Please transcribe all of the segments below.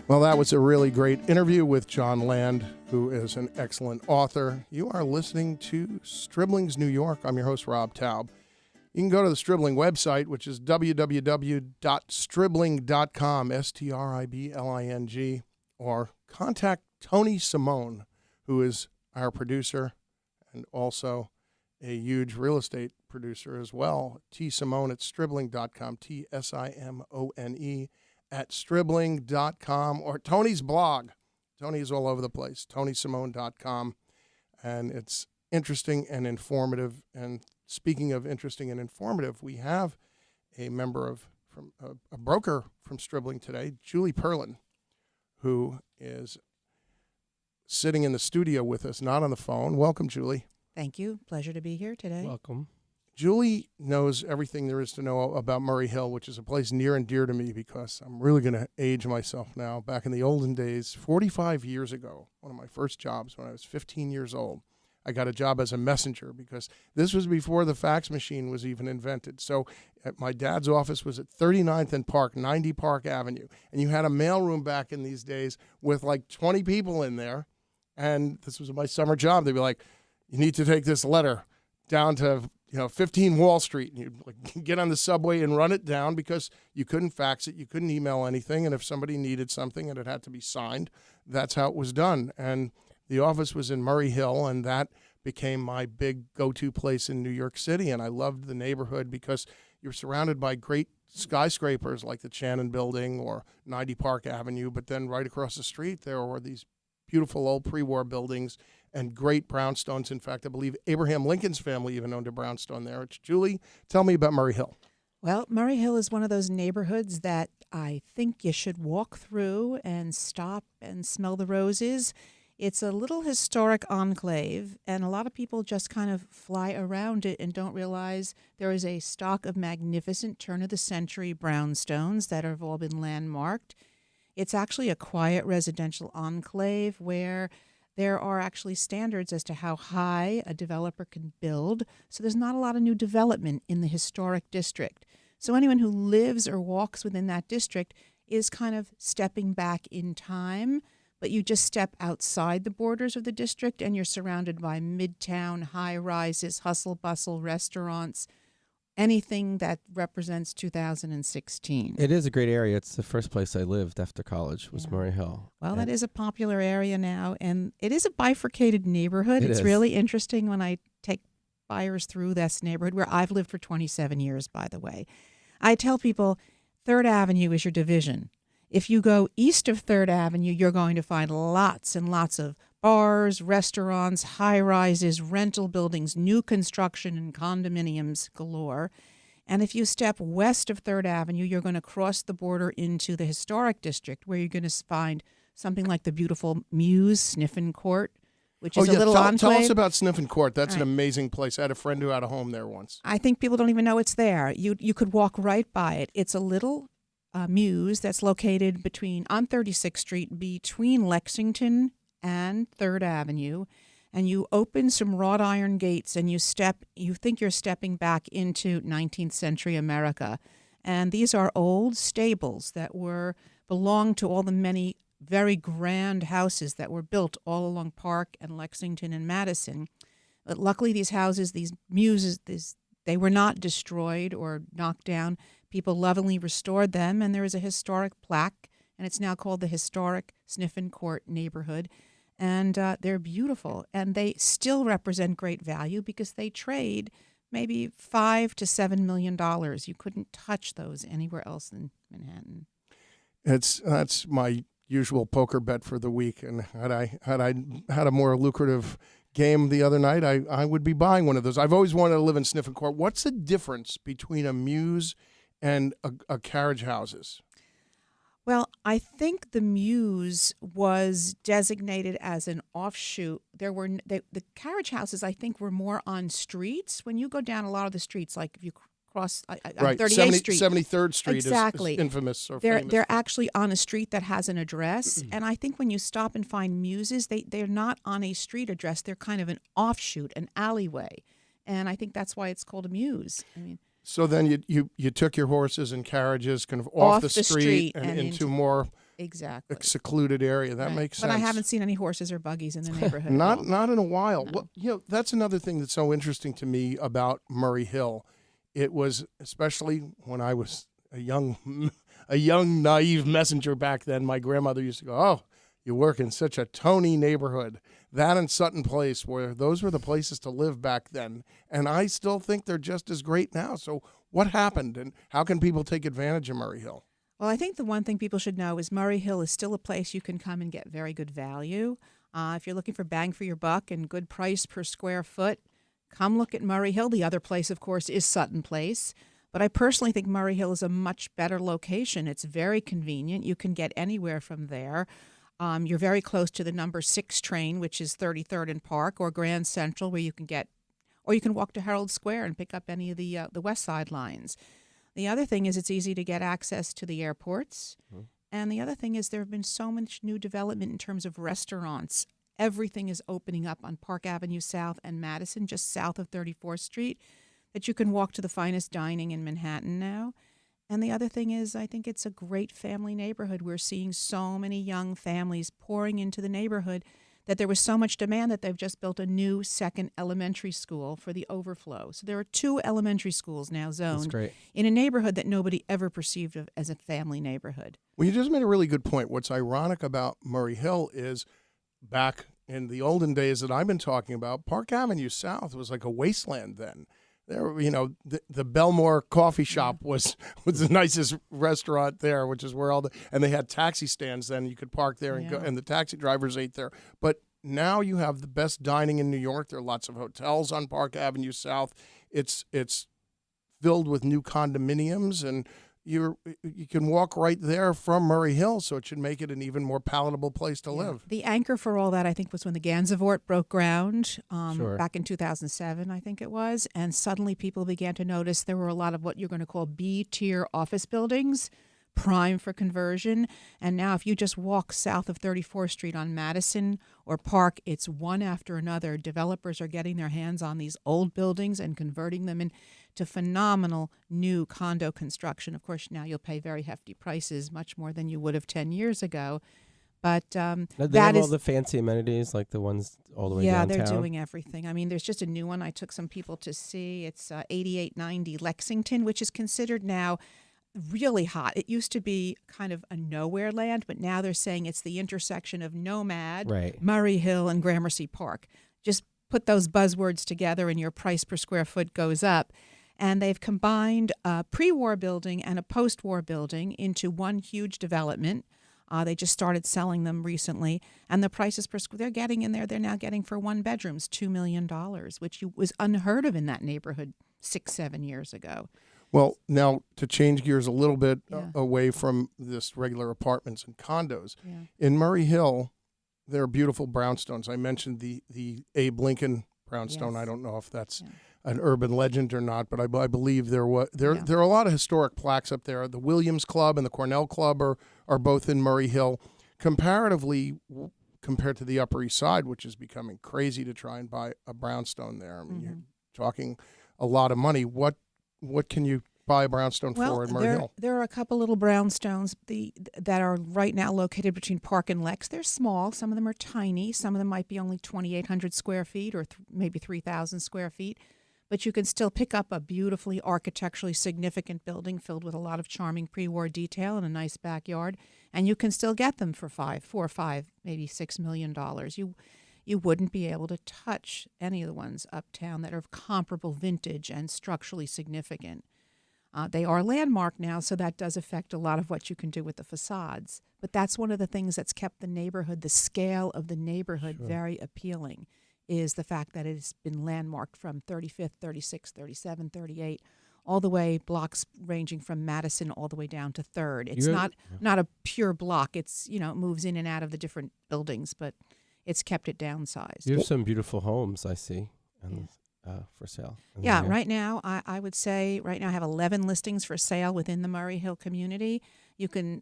Well, that was a really great interview with John Land, who is an excellent author. You are listening to Stribling's New York. I'm your host, Rob Taub. You can go to the Stribling website, which is www.stribling.com, Stribling, or contact Tony Simone, who is our producer and also a huge real estate producer as well. Simone at stribling.com, Simone at stribling.com, or Tony's blog. Tony's all over the place, tonysimone.com, and it's interesting and informative. And speaking of interesting and informative, we have a broker from Stribling today, Julie Perlin, who is sitting in the studio with us, not on the phone. Welcome, Julie. Thank you. Pleasure to be here today. Welcome. Julie knows everything there is to know about Murray Hill, which is a place near and dear to me because I'm really going to age myself now. Back in the olden days, 45 years ago, one of my first jobs when I was 15 years old, I got a job as a messenger because this was before the fax machine was even invented. So my dad's office was at 39th and Park, 90 Park Avenue. And you had a mailroom back in these days with like 20 people in there. And this was my summer job. They'd be like, you need to take this letter down to 15 Wall Street, and you'd get on the subway and run it down because you couldn't fax it, you couldn't email anything, and if somebody needed something and it had to be signed, that's how it was done. And the office was in Murray Hill, and that became my big go-to place in New York City, and I loved the neighborhood because you're surrounded by great skyscrapers like the Shannon Building or 90 Park Avenue, but then right across the street there were these beautiful old pre-war buildings and great brownstones. In fact, I believe Abraham Lincoln's family even owned a brownstone there. Julie, tell me about Murray Hill. Well, Murray Hill is one of those neighborhoods that I think you should walk through and stop and smell the roses. It's a little historic enclave, and a lot of people just kind of fly around it and don't realize there is a stock of magnificent turn-of-the-century brownstones that have all been landmarked. It's actually a quiet residential enclave where there are actually standards as to how high a developer can build, so there's not a lot of new development in the historic district. So anyone who lives or walks within that district is kind of stepping back in time, but you just step outside the borders of the district and you're surrounded by midtown, high-rises, hustle-bustle, restaurants, anything that represents 2016. It is a great area. It's the first place I lived after college was Murray Hill. Well, that is a popular area now, and it is a bifurcated neighborhood. It's really interesting when I take buyers through this neighborhood, where I've lived for 27 years, by the way. I tell people 3rd Avenue is your division. If you go east of 3rd Avenue, you're going to find lots and lots of bars, restaurants, high-rises, rental buildings, new construction, and condominiums galore. And if you step west of 3rd Avenue, you're going to cross the border into the historic district, where you're going to find something like the beautiful Muse Sniffin Court, which is a little enclave. Tell us about Sniffin Court. That's an amazing place. I had a friend who had a home there once. I think people don't even know it's there. You could walk right by it. It's a little Muse that's located on 36th Street between Lexington and 3rd Avenue, and you open some wrought iron gates and you think you're stepping back into 19th century America. And these are old stables that belonged to all the many very grand houses that were built all along Park and Lexington and Madison. But luckily these houses, these muses, they were not destroyed or knocked down. People lovingly restored them, and there is a historic plaque, and it's now called the Historic Sniffin Court Neighborhood. And they're beautiful, and they still represent great value because they trade maybe $5 to $7 million. You couldn't touch those anywhere else in Manhattan. That's my usual poker bet for the week, and had I had a more lucrative game the other night, I would be buying one of those. I've always wanted to live in Sniffin Court. What's the difference between a Muse and a carriage houses? Well, I think the Muse was designated as an offshoot. The carriage houses, I think, were more on streets. When you go down a lot of the streets, like if you cross 38th Street. 73rd Street exactly. is infamous. Or they're actually on a street that has an address. And I think when you stop and find Muses, they're not on a street address. They're kind of an offshoot, an alleyway. And I think that's why it's called a Muse. I mean, so then you took your horses and carriages kind of off the street and into more Exactly. secluded area. That Right. makes sense. But I haven't seen any horses or buggies in the neighborhood. at all. Not in a while. No. Well, that's another thing that's so interesting to me about Murray Hill. It was especially when I was a young naive messenger back then. My grandmother used to go, "Oh, you work in such a Tony neighborhood." That and Sutton Place, where those were the places to live back then, and I still think they're just as great now. So, what happened, and how can people take advantage of Murray Hill? Well, I think the one thing people should know is Murray Hill is still a place you can come and get very good value. If you're looking for bang for your buck and good price per square foot, come look at Murray Hill. The other place, of course, is Sutton Place. But I personally think Murray Hill is a much better location. It's very convenient. You can get anywhere from there. You're very close to the number 6 train, which is 33rd and Park, or Grand Central, where you can get, or you can walk to Herald Square and pick up any of the West Side lines. The other thing is it's easy to get access to the airports. Mm-hmm. And the other thing is there have been so much new development in terms of restaurants. Everything is opening up on Park Avenue South and Madison, just south of 34th Street, that you can walk to the finest dining in Manhattan now. And the other thing is I think it's a great family neighborhood. We're seeing so many young families pouring into the neighborhood that there was so much demand that they've just built a new second elementary school for the overflow. So there are 2 elementary schools now zoned in a neighborhood that nobody ever perceived of as a family neighborhood. Well, you just made a really good point. What's ironic about Murray Hill is back in the olden days that I've been talking about, Park Avenue South was like a wasteland then. There, the Belmore coffee shop was the nicest restaurant there, which is where and they had taxi stands then. You could park there and go, and the taxi drivers ate there. But now you have the best dining in New York. There are lots of hotels on Park Avenue South. It's filled with new condominiums, and you can walk right there from Murray Hill, so it should make it an even more palatable place to live. The anchor for all that, I think, was when the Gansevoort broke ground back in 2007, I think it was, and suddenly people began to notice there were a lot of what you're going to call B-tier office buildings, prime for conversion. And now if you just walk south of 34th Street on Madison or Park, it's one after another. Developers are getting their hands on these old buildings and converting them into phenomenal new condo construction. Of course, now you'll pay very hefty prices, much more than you would have 10 years ago. But they have all the fancy amenities, like the ones all the way downtown. Yeah, they're doing everything. I mean, there's just a new one I took some people to see. It's 8890 Lexington, which is considered now really hot. It used to be kind of a nowhere land, but now they're saying it's the intersection of Nomad, Murray Hill, and Gramercy Park. Just put those buzzwords together and your price per square foot goes up. And they've combined a pre-war building and a post-war building into one huge development. They just started selling them recently. And the prices per square, they're getting in there, they're now getting for one bedrooms $2 million, which was unheard of in that neighborhood 6-7 years ago. Well, now to change gears a little bit away from this regular apartments and condos, in Murray Hill, there are beautiful brownstones. I mentioned the Abe Lincoln brownstone. Yes. I don't know if that's an urban legend or not, but I believe there are a lot of historic plaques up there. The Williams Club and the Cornell Club are both in Murray Hill. Comparatively, compared to the Upper East Side, which is becoming crazy to try and buy a brownstone there. I mean, you're talking a lot of money. What can you buy a brownstone for in Murray Hill? There are a couple little brownstones that are right now located between Park and Lex. They're small. Some of them are tiny. Some of them might be only 2,800 square feet or maybe 3,000 square feet. But you can still pick up a beautifully architecturally significant building filled with a lot of charming pre-war detail and a nice backyard, and you can still get them for $4 or $5, maybe $6 million. You wouldn't be able to touch any of the ones uptown that are of comparable vintage and structurally significant. They are landmarked now, so that does affect a lot of what you can do with the facades. But that's one of the things that's kept the neighborhood, the scale of the neighborhood, very appealing, is the fact that it has been landmarked from 35th, 36th, 37th, 38th, all the way blocks ranging from Madison all the way down to 3rd. It's not a pure block. It's, it moves in and out of the different buildings, but it's kept it downsized. You have some beautiful homes, I see, for sale. Right now, I would say right now I have 11 listings for sale within the Murray Hill community.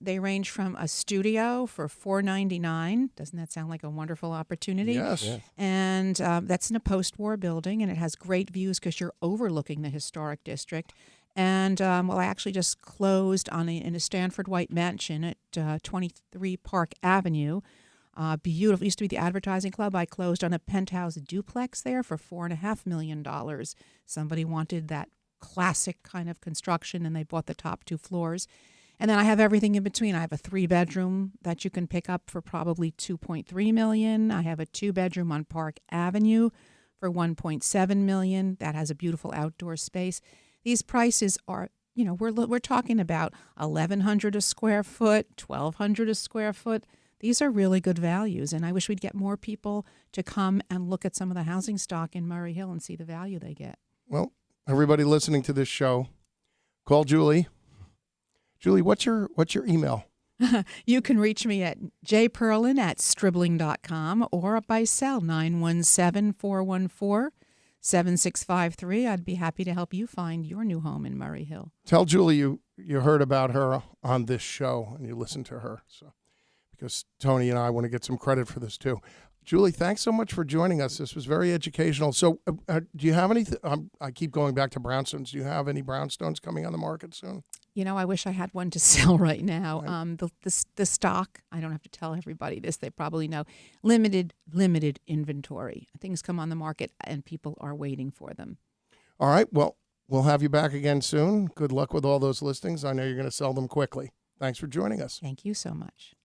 They range from a studio for $499. Doesn't that sound like a wonderful opportunity? Yes. And that's in a post-war building, and it has great views because you're overlooking the historic district. And I actually just closed in a Stanford White mansion at 23 Park Avenue. Beautiful. It used to be the Advertising Club. I closed on a penthouse duplex there for $4.5 million. Somebody wanted that classic kind of construction, and they bought the top 2 floors. And then I have everything in between. I have a 3-bedroom that you can pick up for probably $2.3 million. I have a 2-bedroom on Park Avenue for $1.7 million. That has a beautiful outdoor space. These prices are, we're talking about $1,100 a square foot, $1,200 a square foot. These are really good values, and I wish we'd get more people to come and look at some of the housing stock in Murray Hill and see the value they get. Well, everybody listening to this show, call Julie. Julie, what's your email? You can reach me at jperlin@stribling.com or by cell 917-414-7653. I'd be happy to help you find your new home in Murray Hill. Tell Julie you heard about her on this show and you listened to her. So, because Tony and I want to get some credit for this too. Julie, thanks so much for joining us. This was very educational. So do you have any, I keep going back to brownstones. Do you have any brownstones coming on the market soon? I wish I had one to sell right now. Right. The stock, I don't have to tell everybody this, they probably know, limited inventory. Things come on the market and people are waiting for them. All right. Well, we'll have you back again soon. Good luck with all those listings. I know you're going to sell them quickly. Thanks for joining us. Thank you so much.